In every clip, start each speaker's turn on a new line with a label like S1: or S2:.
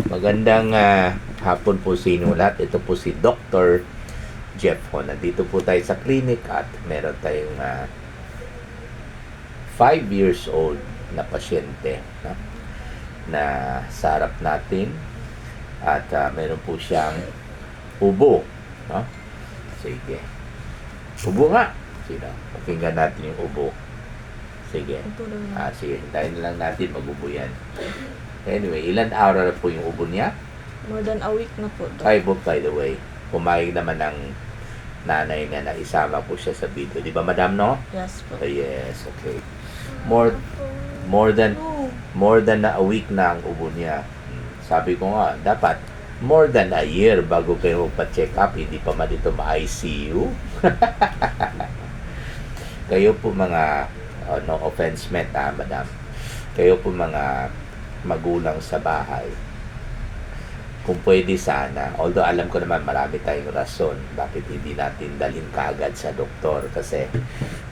S1: Magandang hapon po sa inyo lahat. Ito po si Dr. Jeff Ho. Nandito po tayo sa clinic at meron tayong 5 years old na pasyente, no? Na sa harap natin at meron po siyang ubo, no? Sige. Ubo nga. Sino? Pakinggan natin yung ubo. Sige. Sige. Hintayin na lang natin mag-ubo yan. Anyway, ilan araw na po yung ubo niya?
S2: More than a week na po.
S1: Ay, by the way, pumayag naman ng nanay niya na isama po siya sa video. Di ba, madam, no?
S2: Yes po.
S1: Yes, okay. More than a week na ang ubo niya. Sabi ko nga, dapat more than a year bago kayo magpa-check up. Hindi pa man dito ma-ICU. Kayo po mga, no offense meant, madam. Kayo po mga magulang sa bahay, kung pwede sana, although alam ko naman marami tayong rason bakit hindi natin dalhin kaagad sa doktor, kasi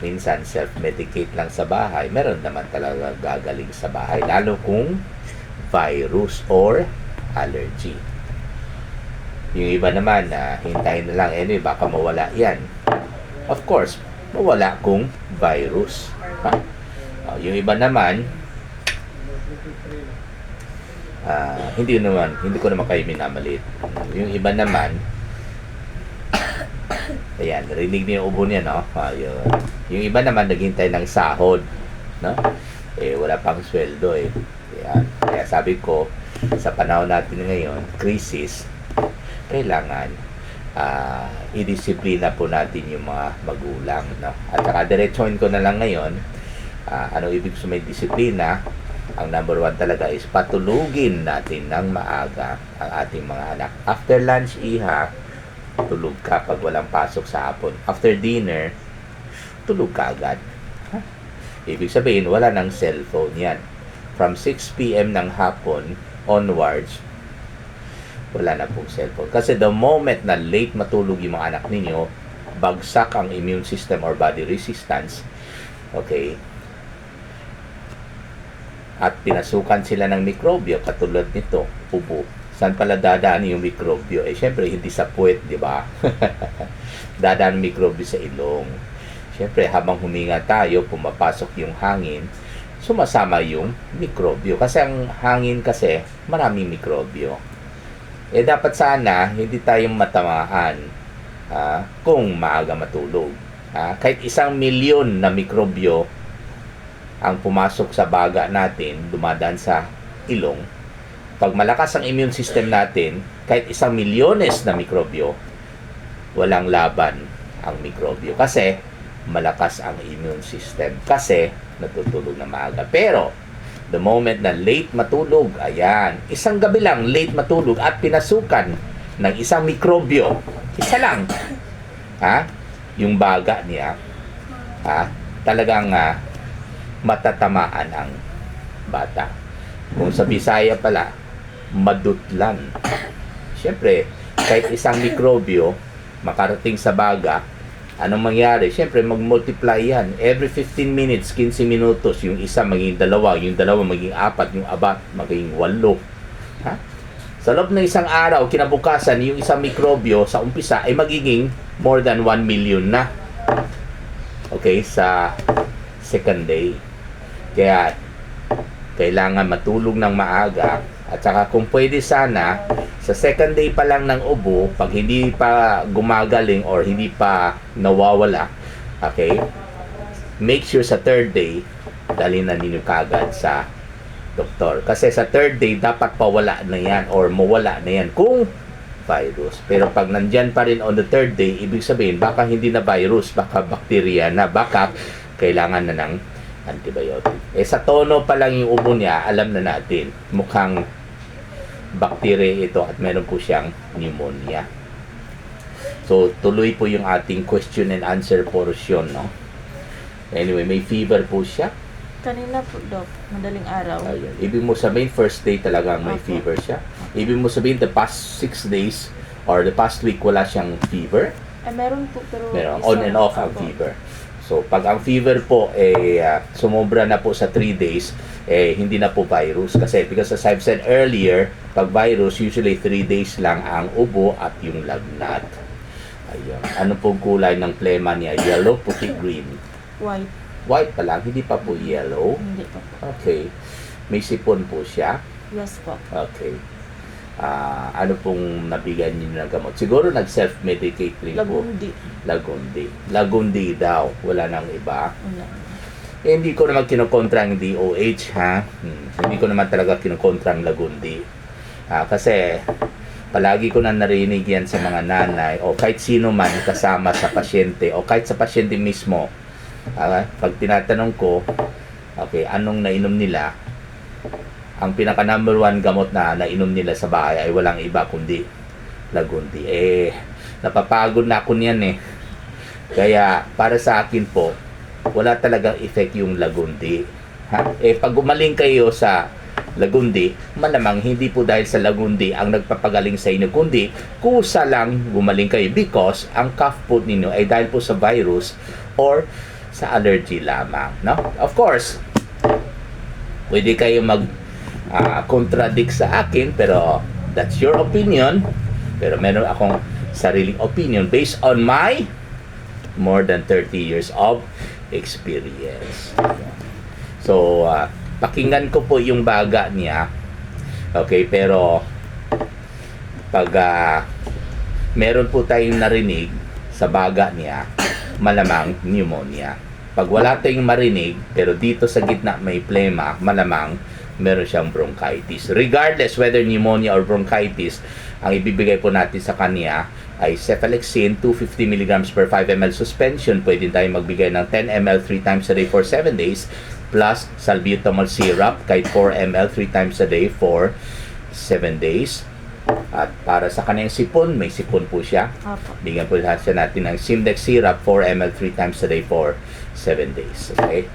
S1: minsan self-medicate lang sa bahay, meron naman talaga gagaling sa bahay, lalo kung virus or allergy. Yung iba naman na hintayin na lang, anyway, baka mawala yan. Of course, mawala kung virus. Yung iba naman, hindi ko naman kayo minamalit. Yung iba naman, ayan, narinig niyo yung ubo niya, no? Yung iba naman naghintay ng sahod, no? Wala pang sweldo, Ayan. Kaya sabi ko, sa panahon natin ngayon, crisis, kailangan idisiplina po natin yung mga magulang, no? At saka diretsuhin ko na lang ngayon, ano ibig sabihin disiplina? Ang number 1 talaga is patulugin natin ng maaga ang ating mga anak. After lunch, tulog ka pag walang pasok sa hapon. After dinner, tulog ka agad. Ibig sabihin, wala ng cellphone yan. From 6 p.m. ng hapon onwards, wala na pong cellphone. Kasi the moment na late matulog yung mga anak ninyo, bagsak ang immune system or body resistance, okay, at pinasukan sila ng mikrobyo katulad nito, ubo. Saan pala dadaan yung mikrobyo? Syempre, hindi sa puwet, di ba? Dadaan yung mikrobyo sa ilong. Syempre, habang huminga tayo, pumapasok yung hangin, sumasama yung mikrobyo. Kasi ang hangin kasi, maraming mikrobyo. Dapat sana, hindi tayong matamaan kung maaga matulog. Kahit 1,000,000 na mikrobyo ang pumasok sa baga natin, dumadaan sa ilong. Pag malakas ang immune system natin, kahit 1,000,000 na mikrobyo, walang laban ang mikrobyo. Kasi, malakas ang immune system. Kasi, natutulog na maaga. Pero, the moment na late matulog, ayan, isang gabi lang late matulog at pinasukan ng isang mikrobyo, isa lang, yung baga niya, talagang matatamaan ang bata. Kung sa Bisaya pala, madutlan. Siyempre, kahit isang mikrobyo makarating sa baga, anong mangyari? Siyempre, mag-multiply yan. Every 15 minutes, 15 minutos, yung isa maging dalawa, yung dalawa maging 4, yung apat maging 8. Sa loob ng isang araw, kinabukasan, yung isang mikrobyo sa umpisa ay magiging more than 1,000,000 na. Okay, sa second day. Kaya, kailangan matulog ng maaga. At saka kung pwede sana, sa second day pa lang ng ubo, pag hindi pa gumagaling or hindi pa nawawala, okay, make sure sa third day, dalhin na ninyo kagad sa doktor. Kasi sa third day, dapat pawala na yan or mawala na yan kung virus. Pero pag nandyan pa rin on the third day, ibig sabihin, baka hindi na virus, baka bacteria na, baka kailangan na ng antibiotic. Sa tono pa lang yung ubo niya, alam na natin, mukhang bacteria ito at meron po siyang pneumonia. So, tuloy po yung ating question and answer portion, no? Anyway, may fever po siya.
S2: Kanina po, Doc. Madaling araw.
S1: Ayun. Ibig mo sabihin, first day talagang may
S2: Opo.
S1: fever siya. Ibig mo sabihin, the past 6 days or the past week, wala siyang fever.
S2: Meron po, pero
S1: Meron, on and off ang
S2: Opo.
S1: fever. So, pag ang fever po sumobra na po sa 3 days, hindi na po virus. Kasi, because as I've said earlier, pag virus, usually 3 days lang ang ubo at yung lagnat. Ayun. Ano pong kulay ng plema niya? Yellow, puti, green.
S2: White.
S1: White pa lang, hindi pa po yellow.
S2: Hindi pa po.
S1: Okay. May sipon po siya.
S2: Yes po.
S1: Okay. Ano pong nabigyan niyo ng gamot? Siguro nag-self-medicate rin po.
S2: Lagundi.
S1: Lagundi daw. Wala nang iba.
S2: Wala.
S1: Hindi ko naman kinukontra ang DOH, ha? Hindi ko naman talaga kinukontra ang Lagundi. Kasi palagi ko na narinig yan sa mga nanay o kahit sino man kasama sa pasyente o kahit sa pasyente mismo. Pag tinatanong ko, okay, anong nainom nila? Ang pinaka number 1 gamot na nainom nila sa bahay ay walang iba kundi Lagundi. Napapagod na ako niyan eh. Kaya para sa akin po, wala talagang effect yung Lagundi. Pag gumaling kayo sa Lagundi, malamang hindi po dahil sa Lagundi ang nagpapagaling sa inyo, kundi kusa lang gumaling kayo because ang cough po ninyo ay dahil po sa virus or sa allergy lamang. No? Of course, pwede kayo contradict sa akin, pero that's your opinion. Pero meron akong sariling opinion based on my more than 30 years of experience. So, pakinggan ko po yung baga niya. Okay, pero pag meron po tayong narinig sa baga niya, malamang pneumonia. Pag wala tayong marinig, pero dito sa gitna may plema, malamang meron siyang bronchitis. Regardless whether pneumonia or bronchitis, ang ibibigay po natin sa kanya ay cefalexin 250 mg per 5 ml suspension. Pwede tayo magbigay ng 10 ml 3 times a day for 7 days plus salbutamol syrup kahit 4 ml 3 times a day for 7 days. At para sa kanyang sipon, may sipon po siya.
S2: Opo.
S1: Bigyan po siya natin ng Simdex syrup 4 ml 3 times a day for 7 days. Okay?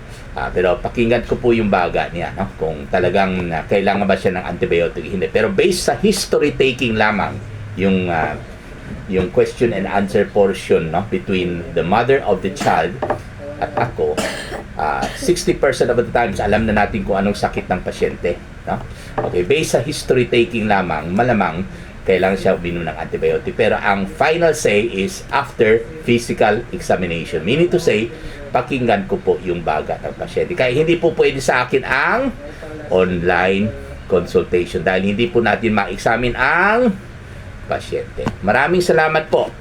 S1: Pero pakinggan ko po yung baga niya, no? Kung talagang kailangan ba siya ng antibiotic, hindi. Pero based sa history taking lamang, yung question and answer portion, no, between the mother of the child at ako, 60% of the times alam na natin kung anong sakit ng pasyente, no? Okay, based sa history taking lamang, malamang kailangan siya uminom ng antibiotic. Pero ang final say is after physical examination. Meaning to say, pakinggan ko po yung baga ng pasyente. Kaya hindi po pwede sa akin ang online consultation dahil hindi po natin ma-examine ang pasyente. Maraming salamat po.